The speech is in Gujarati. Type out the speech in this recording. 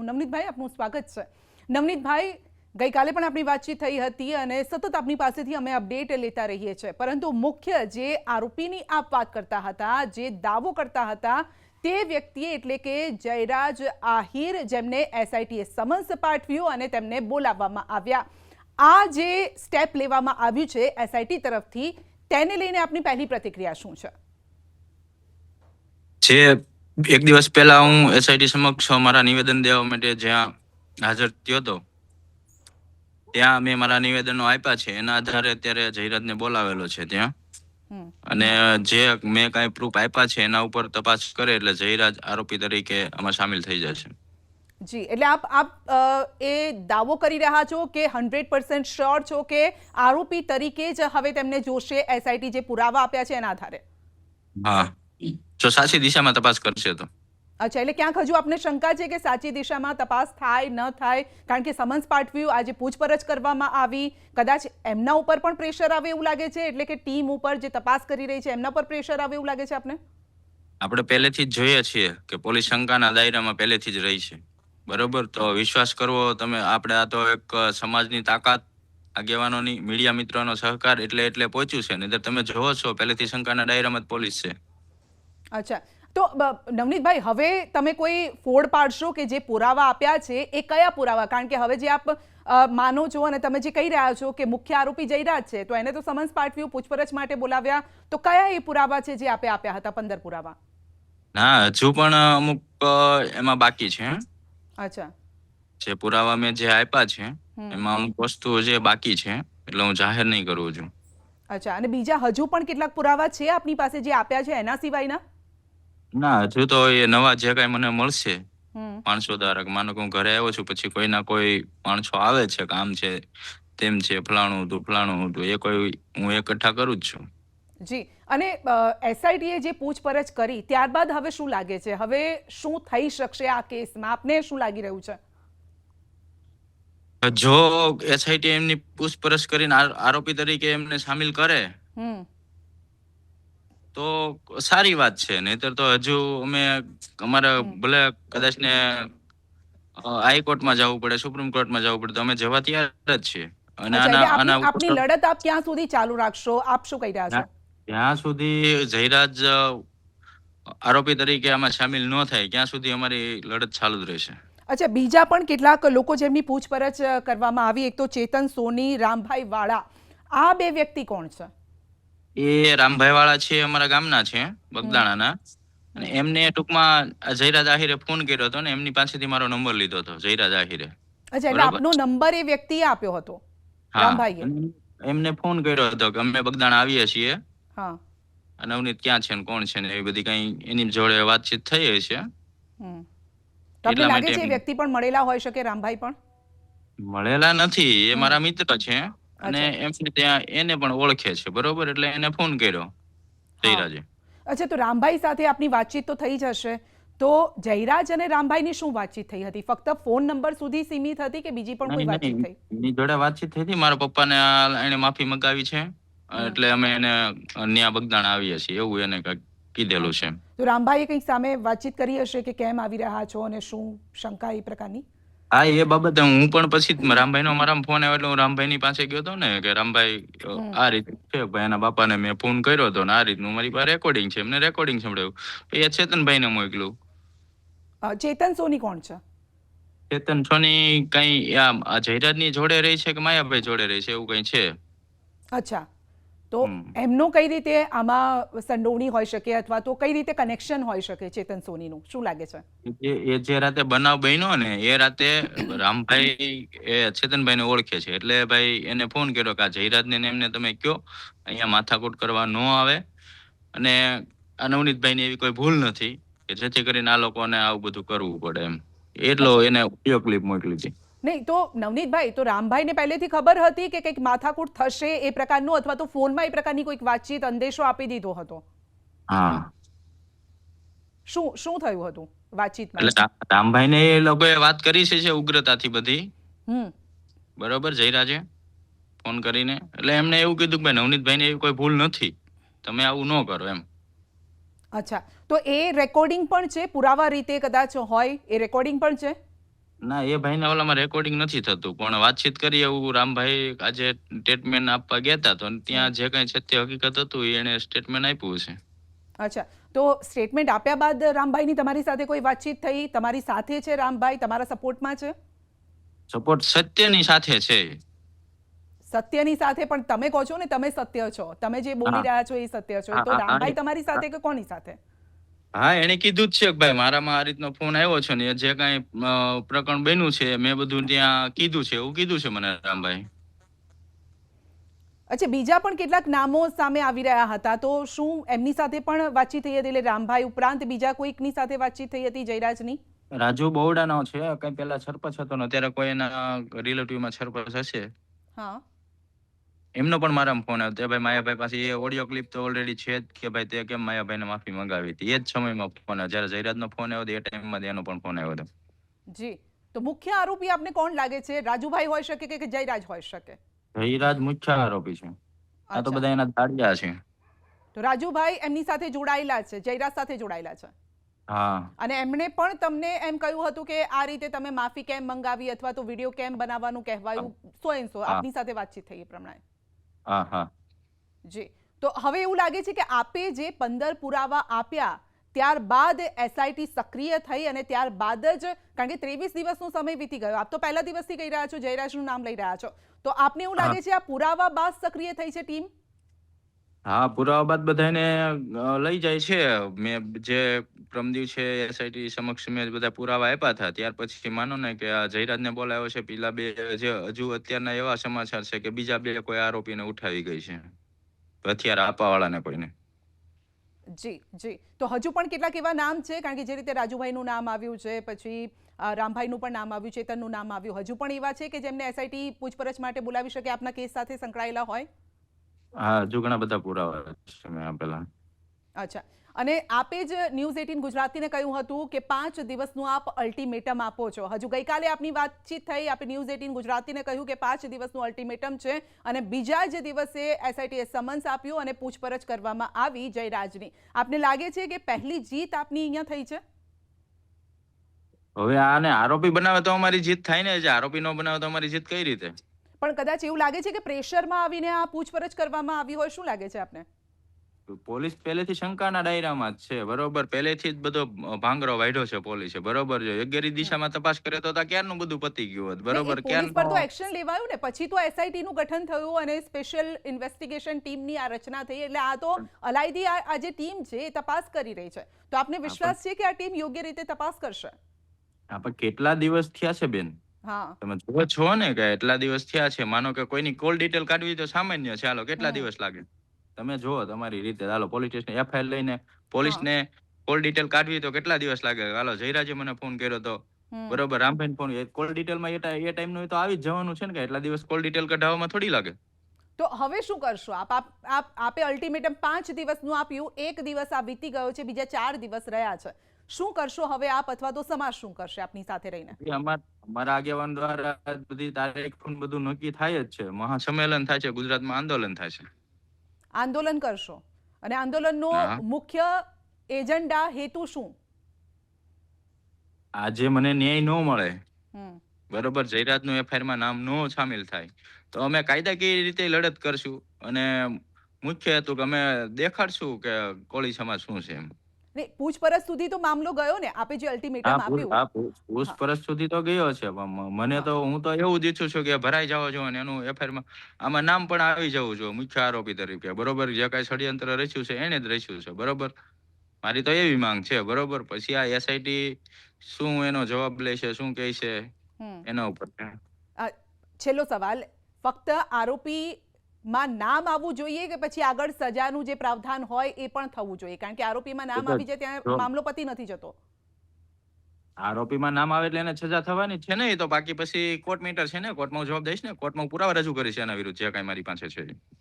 નવનીતભાઈ, આપનું સ્વાગત છે. નવનીતભાઈ, ગઈકાલે પણ આપણી વાતચીત થઈ હતી અને સતત આપની પાસેથી અમે અપડેટ લેતા રહીએ છીએ, પરંતુ મુખ્ય જે આરોપીની આપ વાત કરતા હતા, જે દાવો કરતા હતા, તે વ્યક્તિએ એટલે કે જયરાજ આહિર, જેમને એસઆઈટીએ સમન્સ પાઠવ્યું અને તેમને બોલાવવામાં આવ્યા. આ જે સ્ટેપ લેવામાં આવ્યું છે એસઆઈટી તરફથી, તેને લઈને આપની પહેલી પ્રતિક્રિયા શું છે? જે એક દિવસ પહેલા હું એસઆઈટી સમક્ષ મારા નિવેદન દેવા માટે જ્યાં હાજર થયો હતો, ત્યાં મેં મારા નિવેદનો આપ્યા છે. એના આધારે અત્યારે જયરાજને બોલાવેલો છે ત્યાં, અને જે મેં કાંઈ પ્રૂફ આપ્યા છે એના ઉપર તપાસ કરે એટલે જયરાજ આરોપી તરીકે આમાં સામેલ થઈ જશે. જી, એટલે આપ એ દાવો કરી રહ્યા છો કે 100% શ્યોર છો કે આરોપી તરીકે જ હવે તેમને જોશે એસઆઈટી જે પુરાવા આપ્યા છે એના આધારે? હા, જો સાચી દિશામાં તપાસ કરશે તો. અચ્છા, એટલે ક્યાંક હજુ આપને શંકા છે કે સાચી દિશામાં તપાસ થાય ન થાય, કારણ કે સમન્સ પાઠવ્યું, આજે પૂછપરછ કરવામાં આવી, કદાચ એમના ઉપર પણ પ્રેશર આવે એવું લાગે છે, એટલે કે ટીમ ઉપર જે તપાસ કરી રહી છે એમના પર પ્રેશર આવે એવું લાગે છે આપને? આપણે પહેલેથી જ જોઈએ છીએ કે પોલીસ શંકાના દાયરામાં પહેલેથી જ રહી છે, બરોબર? તો વિશ્વાસ કરવો તમે, આપણે આ તો એક સમાજની તાકાત, આગેવાનોની, મીડિયા મિત્રોનો સહકાર એટલે પહોંચ્યું છે. નહીં તમે જોવો છો પહેલેથી શંકાના દાયરામાં જ પોલીસ છે. અચ્છા, તો નવનીતભાઈ, હવે તમે કોઈ ફોડ પાડશો કે જે પુરાવા આપ્યા છે એ કયા પુરાવા? કારણ કે હવે જે આપ માનો છો અને તમે જે કહી રહ્યા છો કે મુખ્ય આરોપી જયરાજ છે, તો એને તો સમન્સ પાઠવ્યું, પૂછપરછ માટે બોલાવ્યા, તો કયા એ પુરાવા છે જે આપે આપ્યા હતા? 15 પુરાવા? ના, હજુ પણ અમુક એમાં બાકી છે. અચ્છા, જે પુરાવા મેં જે આપ્યા છે એમાં અમુક વસ્તુઓ જે બાકી છે, એટલે હું જાહેર નહીં કરું છું. અચ્છા, અને બીજા હજુ પણ કેટલાક પુરાવા છે આપની પાસે જે આપ્યા છે એના સિવાયના? ના, હજુ તો એ નવા જે કાંઈ મને મળશે માણસો દ્વારા, માનો કે હું ઘરે આવ્યો છું પછી કોઈના કોઈ માણસો આવે છે, કામ છે, તેમ છે, ફલાણું હતું, એ કોઈ હું એકઠા કરું જ છું. જી, અને એસઆઈટીએ જે પૂછપરછ કરી ત્યારબાદ હવે શું લાગે છે? હવે શું થઈ શકશે આ કેસમાં? આપને શું લાગી રહ્યું છે? જો એસઆઈટી એમની પૂછપરછ કરીને આરોપી તરીકે એમને સામેલ કરે તો સારી વાત છે, નહીતર તો હજુ અમારે ભલે કદાચ ને હાઈકોર્ટમાં જવું પડે, સુપ્રીમ કોર્ટમાં જવું પડે, તો અમે જવા તૈયાર જ છીએ. અને આપની લડત આપ ક્યાં સુધી ચાલુ રાખશો? આપ શું કહી રહ્યા છો? જ્યાં સુધી જયરાજ આરોપી તરીકે આમાં સામેલ ન થાય ત્યાં સુધી અમારી લડત ચાલુ જ રહેશે. અચ્છા, બીજા પણ કેટલાક લોકો જેમની પૂછપરછ કરવામાં આવી, એક તો ચેતન સોની, રામભાઈ વાળા, આ બે વ્યક્તિ કોણ છે? એ રામભાઈ વાળા છે અમારા ગામના છે, બગદાણાના, અને એમને ટૂંકમાં જયરાજ આહિરે ફોન કર્યો હતો ને એમની પાસેથી મારો નંબર લીધો હતો જયરાજ આહિરે. અચ્છા, એટલે આપનો નંબર એ વ્યક્તિએ આપ્યો હતો? રામભાઈએ એમને ફોન કર્યો હતો કે અમે બગદાણા આવીએ છીએ, હા, નવનીત ક્યાં છે ને કોણ છે ને એ બધી કઈ એની જોડે વાતચીત થઈ હશે. તમને લાગે છે એ વ્યક્તિ પણ મળેલા હોઈ શકે? રામભાઈ પણ મળેલા નથી, એ મારા મિત્ર છે અને એમને ત્યાં એને પણ ઓળખે છે, બરોબર? એટલે એને ફોન કર્યો જયરાજે. અચ્છા, તો રામભાઈ સાથે આપની વાતચીત તો થઈ જ હશે, તો જયરાજ અને રામભાઈની શું વાતચીત થઈ હતી? ફક્ત ફોન નંબર સુધી સીમિત હતી કે બીજી પણ કોઈ વાતચીત થઈ? એની જોડે વાતચીત થઈ હતી. મારા પપ્પાને એને માફી મંગાવી છે, એટલે અમે એને ન્યા બગદાણા આવીએ છીએ એવું એને કીધેલું છે. તો રામભાઈએ કંઈક સામે વાતચીત કરી હશે કે કેમ આવી રહ્યા છો અને શું શંકા એ પ્રકારની? હા, એ બાબતે હું પણ પછી રામભાઈનો મારા ફોન આવ્યો એટલે હું રામભાઈની પાસે ગયો હતો ને કે રામભાઈ આ રીતે છે, ભાઈ એના બાપાને મેં ફોન કર્યો હતો ને આ રીતનું મારી પાસે રેકોર્ડિંગ છે, એમને રેકોર્ડિંગ સંભળાયું. એ ચેતનભાઈને મોકલ્યું. ચેતન સોની કોણ છે? ચેતન સોની કઈ આ જયરાજની જોડે રહી છે કે માયાભાઈ જોડે રહી છે એવું કઈ છે. અચ્છા, તો એમનો કઈ રીતે આમાં સંડોવણી હોઈ શકે અથવા તો કઈ રીતે કનેક્શન હોઈ શકે ચેતન સોનીનું? શું લાગે છે? એ જે રાતે બનાવ બન્યો ને એ રાતે રામભાઈ એ ચેતનભાઈને ઓળખે છે, એટલે ભાઈ એને ફોન કર્યો કે આ જયરાજને એમને તમે કયો અહીંયા માથાકૂટ કરવા ન આવે, અને આ નવનીતભાઈની એવી કોઈ ભૂલ નથી કે જેથી કરીને આ લોકોને આવું બધું કરવું પડે એમ. એટલો એને ઓડિયો ક્લિપ મોકલી હતી. નહીં તો નવનીતભાઈ, તો રામભાઈને પહેલેથી ખબર હતી કે કંઈક માથાકૂટ થશે એ પ્રકારનું, અથવા તો ફોનમાં એ પ્રકારની કોઈક વાતચીત, અંદેશો આપી દીધો હતો? હા. શું થયું હતું વાતચીતમાં? એટલે રામભાઈને એ લોકોએ વાત કરી છે ઉગ્રતાથી બધી, બરોબર, જયરાજે ફોન કરીને, એટલે એમને એવું કીધું કે નવનીતભાઈને એવી કોઈ ભૂલ નથી, તમે આવું ન કરો એમ. અચ્છા, તો એ રેકોર્ડિંગ પણ છે, પુરાવા રીતે કદાચ હોય એ રેકોર્ડિંગ પણ છે? ના, એ ભાઈના ઓલામાં રેકોર્ડિંગ નથી થતું, પણ વાતચીત કરી એવું રામભાઈ આજે સ્ટેટમેન્ટ આપવા ગયા હતા, તો હમ. ત્યાં જે કઈ સત્ય હકીકત હતું એ એને સ્ટેટમેન્ટ આપ્યું છે. અચ્છા, તો સ્ટેટમેન્ટ આપ્યા બાદ રામભાઈની તમારી સાથે કોઈ વાતચીત થઈ? તમારી સાથે છે રામભાઈ, તમારા સપોર્ટમાં છે? સપોર્ટ સત્યની સાથે છે. સત્યની સાથે? પણ તમે કહો છો ને તમે સત્ય છો, તમે જે બોલી હા રહ્યા છો એ સત્ય છો, હા તો હા હા રામભાઈ તમારી સાથે કે કોની સાથે? હા, એને કીધું જ છે કે ભાઈ મારામાં આ રીતનો ફોન આવ્યો છે ને જે કાંઈ પ્રકરણ બન્યું છે મેં બધું ત્યાં કીધું છે, એવું કીધું છે મને રામભાઈ. અચ્છા, બીજા પણ કેટલાક નામો સામે આવી રહ્યા હતા, તો શું એમની સાથે પણ વાતચીત થઈ હતી? એટલે રામભાઈ ઉપરાંત બીજા કોઈકની સાથે વાતચીત થઈ હતી જયરાજની? રાજુ બોવડાનો છે, કઈ પેલા સરપંચ હતો ને અત્યારે કોઈ એના રિલેટિવમાં સરપંચ હશે, હા. એમનો પણ મારામાં ફોન આવ્યો હતો. ભાઈ માયાભાઈ પાસે એ ઓડિયો ક્લિપ તો ઓલરેડી છે જ કે ભાઈ તે કેમ માયાભાઈને માફી મંગાવી હતી. એ જ સમયમાં ફોન આવ્યો જ્યારે જયરાજનો ફોન આવ્યો હતો એ ટાઈમમાં એનો પણ ફોન આવ્યો હતો. જી, તો મુખ્ય આરોપી આપને કોણ લાગે છે? રાજુભાઈ હોઈ શકે કે જયરાજ હોઈ શકે? જયરાજ મુખ્ય આરોપી છે, આ તો અચ્છા, બધા એના દાડિયા છે. તો રાજુભાઈ એમની સાથે જોડાયેલા છે, જયરાજ સાથે જોડાયેલા છે, હા અને એમણે પણ તમને એમ કહ્યું હતું કે આ રીતે તમે માફી કેમ મંગાવી અથવા તો વિડીયો કેમ બનાવવાનું કહેવાયું? 100% હા આપની સાથે વાતચીત થઈ એ પ્રમાણે? હા હા. જી, તો હવે એવું લાગે છે કે આપે જે 15 પુરાવા આપ્યા ત્યારબાદ એસઆઈટી સક્રિય થઈ અને ત્યારબાદ જ, કારણ કે 23 દિવસનો સમય વીતી ગયો, આપ તો પહેલા દિવસથી કહી રહ્યા છો, જયરાજનું નામ લઈ રહ્યા છો, તો આપને એવું હા લાગે છે આ પુરાવા બાદ સક્રિય થઈ છે ટીમ? હા, પુરાવા બાદ બધાને લઈ જાય છે. મેં જે પ્રમ દિવસે એસઆઈટી સમક્ષ મેં બધા પુરાવા આપ્યા હતા ત્યાર પછી માનો ને કે આ જયરાજને બોલાવ્યો છે. પેલા બે જે હજુ અત્યારના એવા સમાચાર છે કે બીજા બે કોઈ આરોપીને ઉઠાવી ગઈ છે, હથિયાર આપવા વાળાને કોઈને. જી જી, તો હજુ પણ કેટલાક એવા નામ છે, કારણ કે જે રીતે રાજુભાઈનું નામ આવ્યું છે, પછી રામભાઈનું પણ નામ આવ્યું, ચેતનનું નામ આવ્યું, હજુ પણ એવા છે કે જેમને એસઆઈટી પૂછપરછ માટે બોલાવી શકે આપના કેસ સાથે સંકળાયેલા હોય? હા, હજુ ઘણા બધા પુરાવા છે મેં આપેલા. અચ્છા, અને આપે જ ન્યૂઝ 18 ગુજરાતીને કહ્યું હતું કે 5 દિવસનું આપ અલ્ટિમેટમ આપો છો. હજુ ગઈકાલે આપની વાતચીત થઈ, આપે ન્યૂઝ 18 ગુજરાતીને કહ્યું કે 5 દિવસનું અલ્ટિમેટમ છે, અને બીજા જ દિવસે એસઆઈટીએ સમન્સ આપ્યું અને પૂછપરછ કરવામાં આવી જયરાજની. આપને લાગે છે કે પહેલી જીત આપની અહીંયા થઈ છે? હવે આને આરોપી બનાવે તો અમારી જીત થાય ને, જે આરોપી નો બનાવે તો અમારી જીત કઈ રીતે? પણ કદાચ એવું લાગે છે કે પ્રેશરમાં આવીને આ પૂછપરછ કરવામાં આવી હોય, શું લાગે છે આપને? પોલીસ પહેલેથી શંકાના દાયરામાં જ છે, બરોબર. પહેલેથી જ બધો ભાંગરો વાઢ્યો છે પોલીસે, બરોબર. જો યોગ્ય દિશામાં તપાસ કરે તો ક્યારનું બધું પતી ગયું હોત, નહીં, એ બરોબર. પોલીસ પર ક્યારનો તો એક્શન લેવાયું ને, પછી તો એસઆઈટીનું ગઠન થયું અને સ્પેશિયલ ઇન્વેસ્ટિગેશન ટીમની આ રચના થઈ, એટલે આ તો અલાયદી આ જે ટીમ છે એ તપાસ કરી રહી છે, તો આપને વિશ્વાસ છે કે આ ટીમ યોગ્ય રીતે તપાસ કરશે? આપણે કેટલા દિવસ થયા છે બેન, હા. તમે જુઓ છો ને કે એટલા દિવસ થયા છે. માનો કે કોઈની કોલ ડિટેલ કાઢવી તો સામાન્ય છે, હાલો કેટલા હમ. દિવસ લાગે? તમે જુઓ તમારી રીતે, હાલો પોલીસ સ્ટેશન એફઆઈઆર લઈને હા. પોલીસને કોલ ડિટેલ કાઢવી તો કેટલા દિવસ લાગે? હાલો જયરાજે મને ફોન કર્યો તો, હમ. બરોબર. રામભાઈ ફોન, કોલ ડિટેલમાં એ ટાઈમનું તો આવી જ જવાનું છે ને, કે એટલા દિવસ કોલ ડિટેલ કઢાવવામાં થોડી લાગે? તો હવે શું કરશો આપે અલ્ટિમેટમ 5 દિવસનું આપ્યું, 1 દિવસ આ વીતી ગયો છે, બીજા 4 દિવસ રહ્યા છે, શું કરશો હવે આપ, અથવા તો સમાજ શું કરશે આપની સાથે રહીને? અમારા આગેવાન દ્વારા બધી તારીખ બધું નક્કી થાય જ છે. મહાસંમેલન થાય છે, ગુજરાતમાં આંદોલન થાય છે. આંદોલન કરશો, અને આંદોલનનો હા, મુખ્ય એજન્ડા, હેતુ શું? આજે મને ન્યાય ન મળે, હમ. બરોબર, જયરાજનું એફઆઈઆરમાં નામ નો સામેલ થાય, તો અમે કાયદાકીય રીતે લડત કરશું. અને મુખ્ય હેતુ કે અમે દેખાડશું કે કોળી સમાજ શું છે એમ. નહીં, પૂછપરછ સુધી તો મામલો ગયો ને, આપે જે અલ્ટિમેટમ આપ્યું? હા. પૂછપરછ સુધી તો ગયો છે, પણ મને હા. તો, હું તો એવું જ ઈચ્છું છું કે ભરાઈ જવો જોઈએ અને એનું એફઆઈઆરમાં આમાં નામ પણ આવી જવું જોઈએ મુખ્ય આરોપી તરીકે, બરોબર. જે કઈ ષડયંત્ર રચ્યું છે એને જ રચ્યું છે, બરોબર. મારી તો એવી માંગ છે, બરોબર. પછી આ એસઆઈટી શું એનો જવાબ લે છે, શું કહે છે, હમ. એના ઉપર છે. છેલ્લો સવાલ, ફક્ત આરોપીમાં નામ આવવું જોઈએ કે પછી આગળ સજાનું જે પ્રાવધાન હોય એ પણ થવું જોઈએ? કારણ કે આરોપીમાં એ નામ તો આવી જાય ત્યાં જો મામલો પતી નથી જતો. આરોપીમાં નામ આવે એટલે એને સજા થવાની છે ને. એ તો બાકી પછી કોર્ટ મેટર છે ને, કોર્ટમાં હું જવાબ દઈશ ને, કોર્ટમાં હું પુરાવા રજૂ કરીશ એના વિરુદ્ધ જે કઈ મારી પાસે છે.